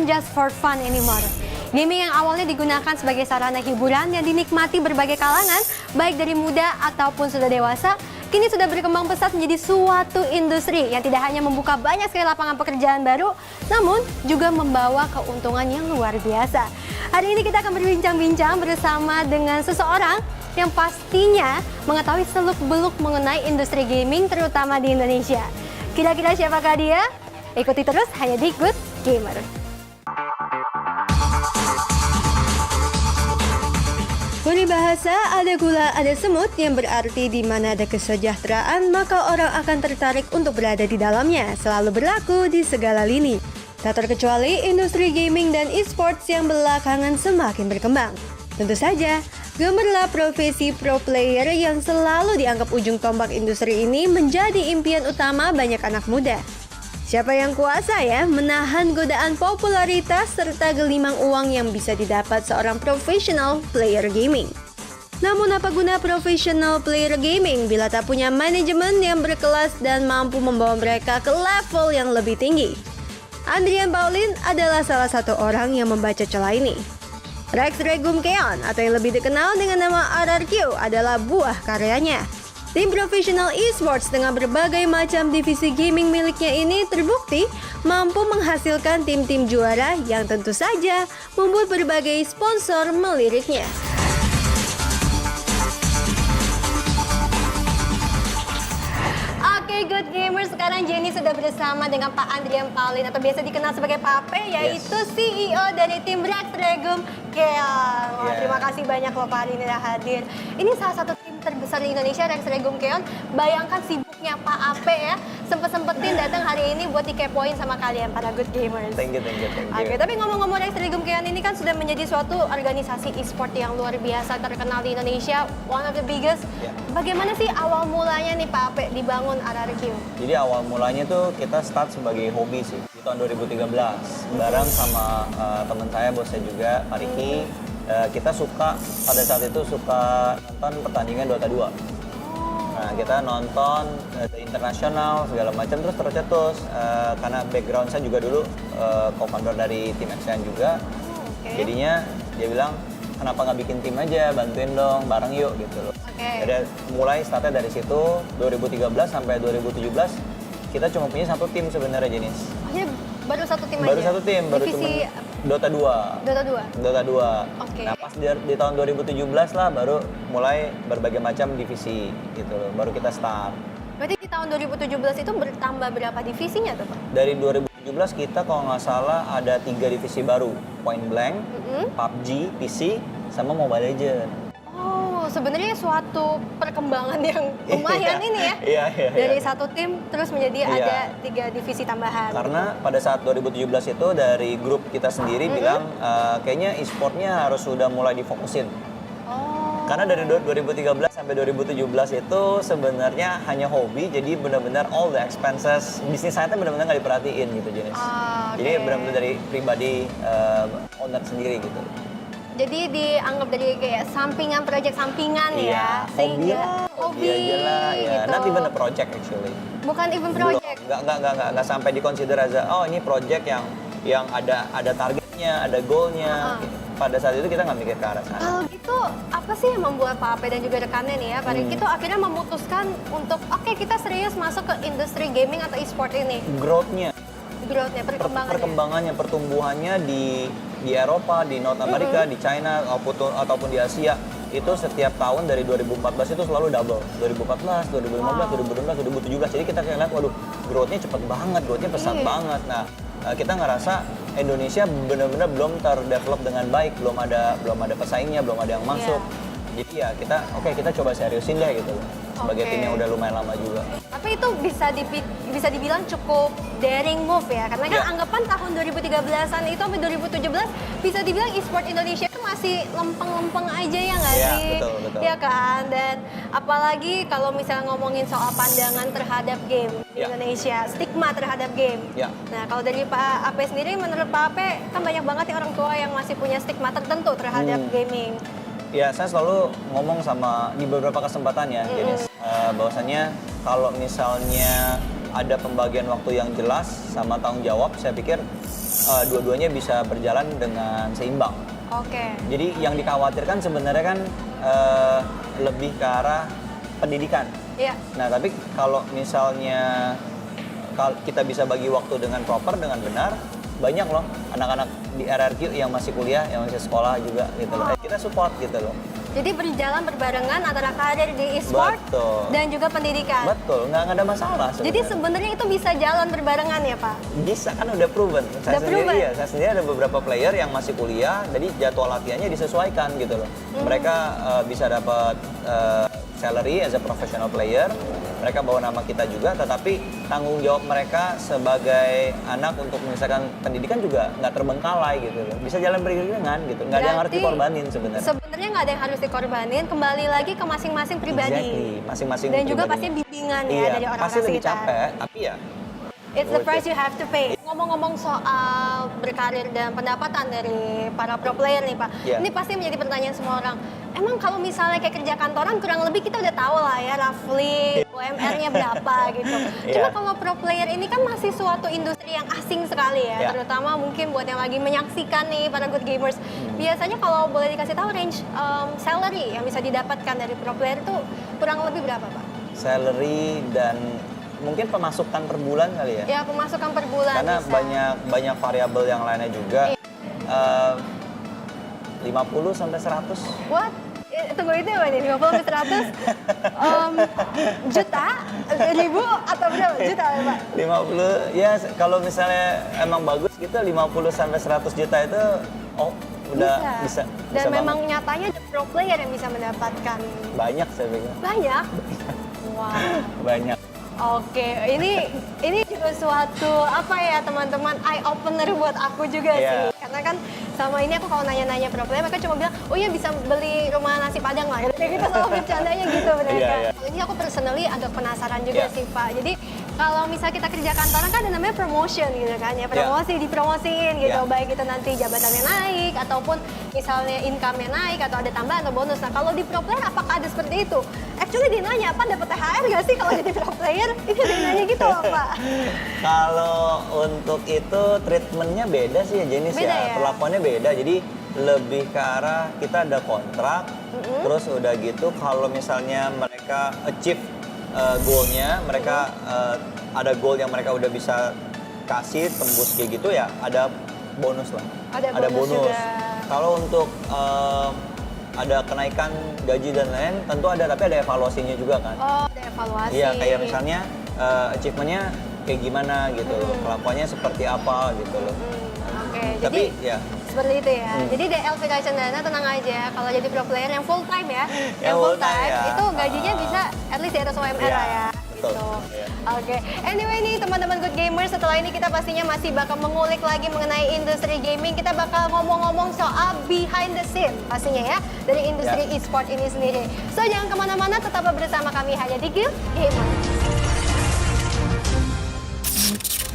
isn't just for fun anymore. Gaming yang awalnya digunakan sebagai sarana hiburan yang dinikmati berbagai kalangan, baik dari muda ataupun sudah dewasa, kini sudah berkembang pesat menjadi suatu industri yang tidak hanya membuka banyak sekali lapangan pekerjaan baru, namun juga membawa keuntungan yang luar biasa. Hari ini kita akan berbincang-bincang bersama dengan seseorang yang pastinya mengetahui seluk-beluk mengenai industri gaming terutama di Indonesia. Kira-kira siapakah dia? Ikuti terus hanya di Good Gamer. Peribahasa ada gula ada semut yang berarti di mana ada kesejahteraan maka orang akan tertarik untuk berada di dalamnya, selalu berlaku di segala lini. Tak terkecuali industri gaming dan e-sports yang belakangan semakin berkembang. Tentu saja, gemerlap profesi pro player yang selalu dianggap ujung tombak industri ini menjadi impian utama banyak anak muda. Siapa yang kuasa ya menahan godaan popularitas serta gelimang uang yang bisa didapat seorang profesional player gaming. Namun apa guna profesional player gaming bila tak punya manajemen yang berkelas dan mampu membawa mereka ke level yang lebih tinggi? Andrian Pauline adalah salah satu orang yang membaca celah ini. Rex Regum Keon atau yang lebih dikenal dengan nama RRQ adalah buah karyanya. Tim profesional e-sports dengan berbagai macam divisi gaming miliknya ini terbukti mampu menghasilkan tim-tim juara yang tentu saja membuat berbagai sponsor meliriknya. Oke, Good Gamers, sekarang Jenny sudah bersama dengan Pak Andrian Pauline atau biasa dikenal sebagai Pak Ape, yaitu CEO dari tim Rex Regum Keon. Terima kasih banyak loh Pak hari ini sudah hadir. Ini salah satu tim terbesar di Indonesia, Rex Regum Keon. Bayangkan sibuknya Pak Ape ya, sempet-sempetin datang hari ini buat dikepoin sama kalian para Good Gamers. Thank you. Oke, tapi ngomong-ngomong Rex Regum Keon ini kan sudah menjadi suatu organisasi e-sport yang luar biasa terkenal di Indonesia, one of the biggest. Bagaimana sih awal mulanya nih Pak Ape dibangun RRQ? Jadi awal mulanya tuh kita start sebagai hobi sih di tahun 2013 bareng sama teman saya, bosnya juga, Pak Riki. Kita pada saat itu suka nonton pertandingan Dota 2. Nah, kita nonton internasional segala macam terus karena background saya juga dulu co-founder dari tim Action juga. Jadinya dia bilang, kenapa nggak bikin tim aja, bantuin dong, bareng yuk gitu loh. Jadi mulai startnya dari situ, 2013 sampai 2017 kita cuma punya satu tim sebenarnya, Jenis. Baru satu tim aja? Baru satu tim, baru cuma Dota 2. Dota 2. Nah pas di tahun 2017 lah baru mulai berbagai macam divisi gitu loh, baru kita start. Berarti di tahun 2017 itu bertambah berapa divisinya tuh Pak? Dari 2017 kita kalau nggak salah ada 3 divisi baru, Point Blank, PUBG, PC, sama Mobile Legends. Oh, sebenarnya suatu perkembangan yang lumayan ini ya. Iya. Dari satu tim terus menjadi ada 3 divisi tambahan. Karena pada saat 2017 itu dari grup kita sendiri bilang kayaknya e-sportnya harus sudah mulai difokusin. Karena dari 2013 sampai 2017 itu sebenarnya hanya hobi, jadi benar-benar all the expenses, bisnis saya benar-benar nggak diperhatiin gitu jenis. Jadi benar-benar dari pribadi owner sendiri gitu. Jadi dianggap dari kayak sampingan, proyek sampingan ya. Hobi aja lah ya. Gitu. Not even a project actually. Bukan even project. Nggak sampai dikonsider as ini project yang ada targetnya, ada goalnya. Pada saat itu kita nggak mikir ke arah sana. Kalau gitu, apa sih yang membuat Pak Ape dan juga rekannya nih ya, Pak Riki itu akhirnya memutuskan untuk kita serius masuk ke industri gaming atau e-sport ini? Growth-nya, perkembangannya, pertumbuhannya di Eropa, di North America, di China ataupun di Asia itu setiap tahun dari 2014 itu selalu double. 2014, 2015, 2016, 2017. Jadi kita kayak lihat, waduh, growth-nya cepet banget, growth-nya pesat banget. Nah, kita ngerasa Indonesia benar-benar belum terdevelop dengan baik, belum ada pesaingnya, belum ada yang masuk. Jadi ya kita coba seriusin deh gitu loh. Sebagai tim yang udah lumayan lama juga. Tapi itu bisa dibilang cukup daring move ya, karena kan anggapan tahun 2013-an itu sampai 2017 bisa dibilang e-sport Indonesia itu masih lempeng-lempeng aja ya nggak sih? Betul. Ya kan, dan apalagi kalau misalnya ngomongin soal pandangan terhadap game di Indonesia, stigma terhadap game. Nah kalau dari Pak Ape sendiri, menurut Pak Ape kan banyak banget ya orang tua yang masih punya stigma tertentu terhadap gaming. Ya, saya selalu ngomong sama di beberapa kesempatan ya, Jenis, bahwasannya kalau misalnya ada pembagian waktu yang jelas sama tanggung jawab, saya pikir dua-duanya bisa berjalan dengan seimbang. Oke. Jadi yang dikhawatirkan sebenarnya kan lebih ke arah pendidikan. Iya. Nah, tapi kalau misalnya kita bisa bagi waktu dengan proper, dengan benar, banyak loh anak-anak di RRQ yang masih kuliah, yang masih sekolah juga gitu loh. Kita support gitu loh. Jadi berjalan berbarengan antara karir di e-sport Betul. dan juga pendidikan. Betul, nggak ada masalah sebenarnya. Jadi sebenarnya itu bisa jalan berbarengan ya Pak? Bisa, kan udah proven. Saya sendiri ada beberapa player yang masih kuliah, jadi jadwal latihannya disesuaikan gitu loh. Mereka bisa dapat salary as a professional player, mereka bawa nama kita juga, tetapi tanggung jawab mereka sebagai anak untuk menyelesaikan pendidikan juga nggak terbengkalai gitu loh. Bisa jalan beriringan gitu, nggak ada yang harus dikorbanin sebenarnya. Sebenarnya nggak ada yang harus dikorbanin, kembali lagi ke masing-masing pribadi. Exactly, masing-masing dan juga pribadi. pasti bimbingan ya Iya, dari orang-orang pasti lebih sekitar. capek, tapi ya It's the price you have to pay. Ngomong-ngomong soal berkarir dan pendapatan dari para pro player nih Pak, ini pasti menjadi pertanyaan semua orang. Emang kalau misalnya kayak kerja kantoran kurang lebih kita udah tahu lah ya roughly UMR-nya berapa gitu. Cuma kalau pro player ini kan masih suatu industri yang asing sekali ya, terutama mungkin buat yang lagi menyaksikan nih para good gamers. Biasanya kalau boleh dikasih tahu range salary yang bisa didapatkan dari pro player itu kurang lebih berapa Pak? Salary dan mungkin pemasukan per bulan kali ya? Ya, pemasukan per bulan. Karena bisa. banyak variabel yang lainnya juga. 50 sampai 100. What? Tunggu, itu apa nih? 50 sampai 100? Juta? Ribu? Atau berapa? Juta ya Pak? 50, ya kalau misalnya emang bagus gitu 50 sampai 100 juta itu udah bisa. Dan bisa memang banget. nyatanya the pro player yang bisa mendapatkan. Banyak saya pikir. Banyak? Wow. Banyak. Oke, ini juga suatu apa ya teman-teman, eye opener buat aku juga sih. Karena kan sama ini aku kalau nanya-nanya pro player mereka cuma bilang, oh iya bisa beli rumah nasi padang lah. Kayak gitu selalu bercandanya gitu mereka. Kalau ini aku personally agak penasaran juga sih Pak. Jadi kalau misal kita kerja kantoran kan ada namanya promotion gitu kan ya, promosi dipromosiin gitu, baik itu nanti jabatannya naik ataupun misalnya income-nya naik atau ada tambahan atau bonus. Nah kalau di pro player apakah ada seperti itu? Actually dia nanya, apa dapat THR nggak sih kalau jadi pro player? Ini dia nanya gitu loh Pak. Kalau untuk itu treatmentnya beda sih ya jenis ya, perlakuannya beda. Jadi lebih ke arah kita ada kontrak, terus udah gitu kalau misalnya mereka achieve goalnya, mereka ada goal yang mereka udah bisa kasih tembus kayak gitu ya, ada bonus lah. Ada bonus. Kalau untuk ada kenaikan gaji dan lain, tentu ada, tapi ada evaluasinya juga kan. Oh, ada evaluasi. Iya, kayak misalnya achievementnya kayak gimana gitu, kelakuannya seperti apa gitu loh. Oke, Tapi jadi seperti itu ya. Jadi DL Vika Cendana tenang aja, kalau jadi pro player yang full time ya, yang full time itu gajinya bisa at least di atas UMR lah ya. Betul. Gitu. Oke. Anyway nih teman-teman good gamers, setelah ini kita pastinya masih bakal mengulik lagi mengenai industri gaming. Kita bakal ngomong-ngomong soal behind the scene pastinya ya dari industri e-sport ini sendiri. So jangan kemana-mana, tetap bersama kami hanya di Guild Gamer.